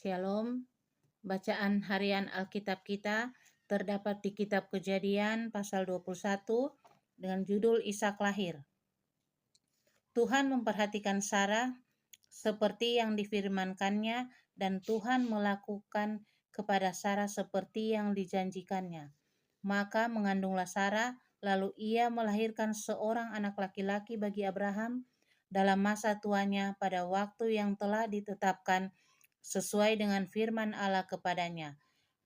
Shalom, bacaan harian Alkitab kita terdapat di kitab Kejadian pasal 21 dengan judul Ishak lahir. Tuhan memperhatikan Sarah seperti yang difirmankannya dan Tuhan melakukan kepada Sarah seperti yang dijanjikannya. Maka mengandunglah Sarah, lalu ia melahirkan seorang anak laki-laki bagi Abraham dalam masa tuanya pada waktu yang telah ditetapkan sesuai dengan firman Allah kepadanya.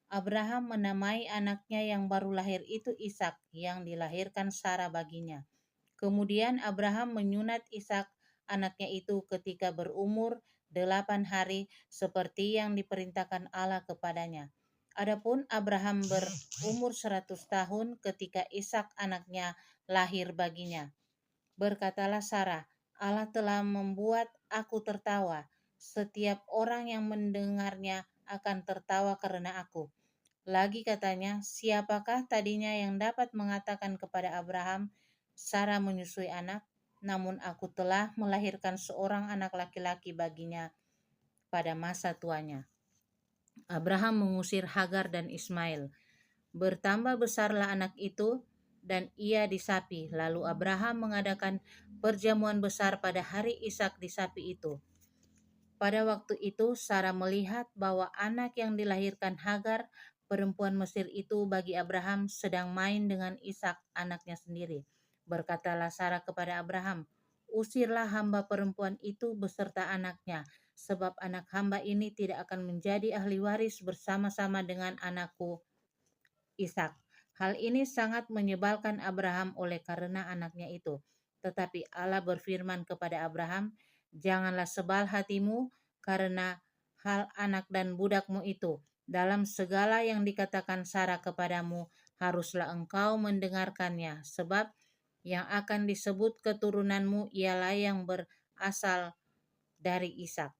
Abraham menamai anaknya yang baru lahir itu Ishak, yang dilahirkan Sarah baginya. Kemudian Abraham menyunat Ishak anaknya itu ketika berumur 8 hari seperti yang diperintahkan Allah kepadanya. Adapun Abraham berumur 100 tahun ketika Ishak anaknya lahir baginya. Berkatalah Sarah, Allah telah membuat aku tertawa. Setiap orang yang mendengarnya akan tertawa karena aku. Lagi katanya, siapakah tadinya yang dapat mengatakan kepada Abraham, Sarah menyusui anak, namun aku telah melahirkan seorang anak laki-laki baginya pada masa tuanya. Abraham mengusir Hagar dan Ismail. Bertambah besarlah anak itu dan ia disapi. Lalu Abraham mengadakan perjamuan besar pada hari Ishak disapi itu. Pada waktu itu Sarah melihat bahwa anak yang dilahirkan Hagar, perempuan Mesir itu bagi Abraham sedang main dengan Ishak anaknya sendiri. Berkatalah Sarah kepada Abraham, usirlah hamba perempuan itu beserta anaknya, sebab anak hamba ini tidak akan menjadi ahli waris bersama-sama dengan anakku Ishak. Hal ini sangat menyebalkan Abraham oleh karena anaknya itu. Tetapi Allah berfirman kepada Abraham, janganlah sebal hatimu karena hal anak dan budakmu itu. Dalam segala yang dikatakan Sarah kepadamu, haruslah engkau mendengarkannya, sebab yang akan disebut keturunanmu ialah yang berasal dari Ishak.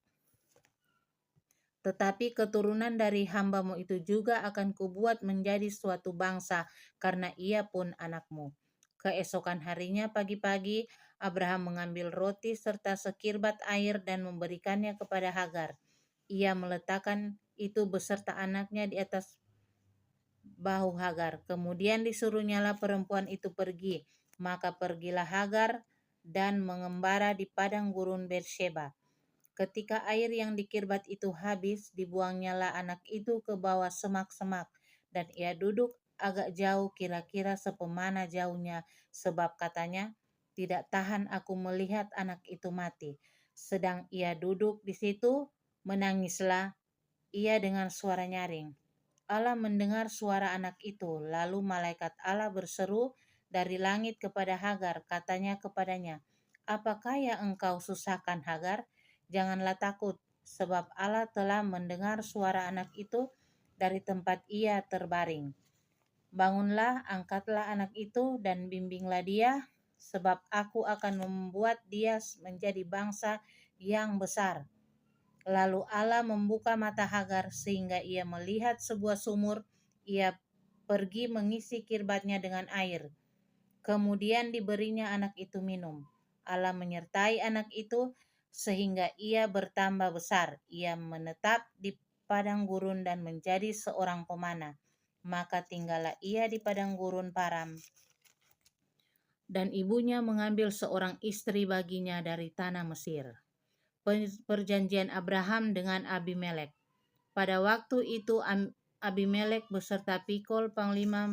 Tetapi keturunan dari hambamu itu juga akan kubuat menjadi suatu bangsa, karena ia pun anakmu. Keesokan harinya pagi-pagi, Abraham mengambil roti serta sekirbat air dan memberikannya kepada Hagar. Ia meletakkan itu beserta anaknya di atas bahu Hagar. Kemudian disuruhnyalah perempuan itu pergi. Maka pergilah Hagar dan mengembara di padang gurun Beersheba. Ketika air yang dikirbat itu habis, dibuangnyalah anak itu ke bawah semak-semak, dan ia duduk agak jauh, kira-kira sepemana jauhnya, sebab katanya, tidak tahan aku melihat anak itu mati. Sedang ia duduk di situ, menangislah ia dengan suara nyaring. Allah mendengar suara anak itu, lalu malaikat Allah berseru dari langit kepada Hagar, katanya kepadanya, apakah yang engkau susahkan Hagar? Janganlah takut, sebab Allah telah mendengar suara anak itu dari tempat ia terbaring. Bangunlah, angkatlah anak itu dan bimbinglah dia, sebab aku akan membuat dia menjadi bangsa yang besar. Lalu Allah membuka mata Hagar sehingga ia melihat sebuah sumur. Ia pergi mengisi kirbatnya dengan air. Kemudian diberinya anak itu minum. Allah menyertai anak itu sehingga ia bertambah besar. Ia menetap di padang gurun dan menjadi seorang pemanah. Maka tinggallah ia di padang gurun Paran. Dan ibunya mengambil seorang istri baginya dari tanah Mesir. Perjanjian Abraham dengan Abimelek. Pada waktu itu Abimelek beserta Pikol panglima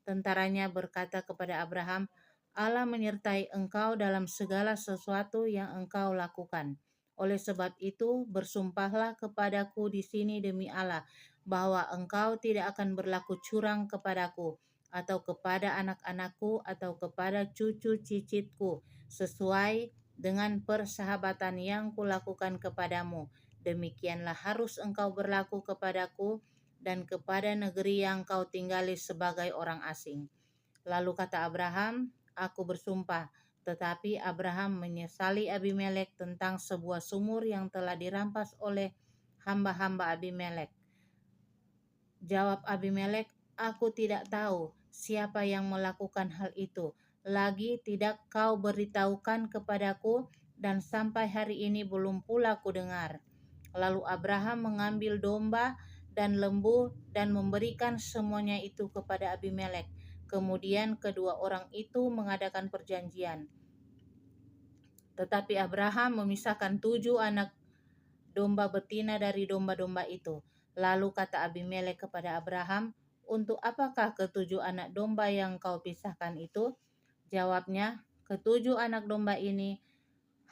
tentaranya berkata kepada Abraham, Allah menyertai engkau dalam segala sesuatu yang engkau lakukan. Oleh sebab itu, bersumpahlah kepadaku di sini demi Allah, bahwa engkau tidak akan berlaku curang kepadaku, atau kepada anak-anakku, atau kepada cucu cicitku, sesuai dengan persahabatan yang kulakukan kepadamu. Demikianlah harus engkau berlaku kepadaku dan kepada negeri yang kau tinggali sebagai orang asing. Lalu kata Abraham, aku bersumpah. Tetapi Abraham menyesali Abimelek tentang sebuah sumur yang telah dirampas oleh hamba-hamba Abimelek. Jawab Abimelek, aku tidak tahu siapa yang melakukan hal itu. Lagi tidak kau beritahukan kepadaku, dan sampai hari ini belum pula ku dengar. Lalu Abraham mengambil domba dan lembu dan memberikan semuanya itu kepada Abimelek. Kemudian kedua orang itu mengadakan perjanjian. Tetapi Abraham memisahkan 7 anak domba betina dari domba-domba itu. Lalu kata Abimelek kepada Abraham, "Untuk apakah ketujuh anak domba yang kau pisahkan itu?" Jawabnya, "Ketujuh anak domba ini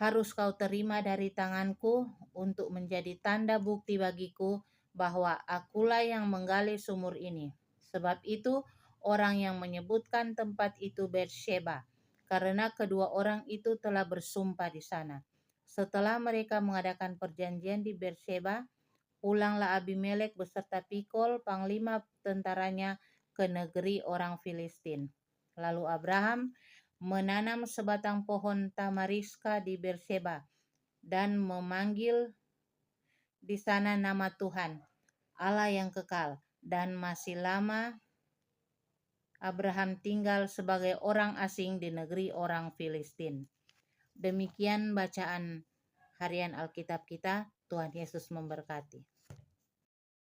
harus kau terima dari tanganku untuk menjadi tanda bukti bagiku bahwa akulah yang menggali sumur ini." Sebab itu orang yang menyebutkan tempat itu Beersheba, karena kedua orang itu telah bersumpah di sana. Setelah mereka mengadakan perjanjian di Beersheba, pulanglah Abimelek beserta Pikol, panglima tentaranya, ke negeri orang Filistin. Lalu Abraham menanam sebatang pohon tamariska di Beersheba dan memanggil di sana nama Tuhan, Allah yang kekal, dan masih lama Abraham tinggal sebagai orang asing di negeri orang Filistin. Demikian bacaan harian Alkitab kita. Tuhan Yesus memberkati.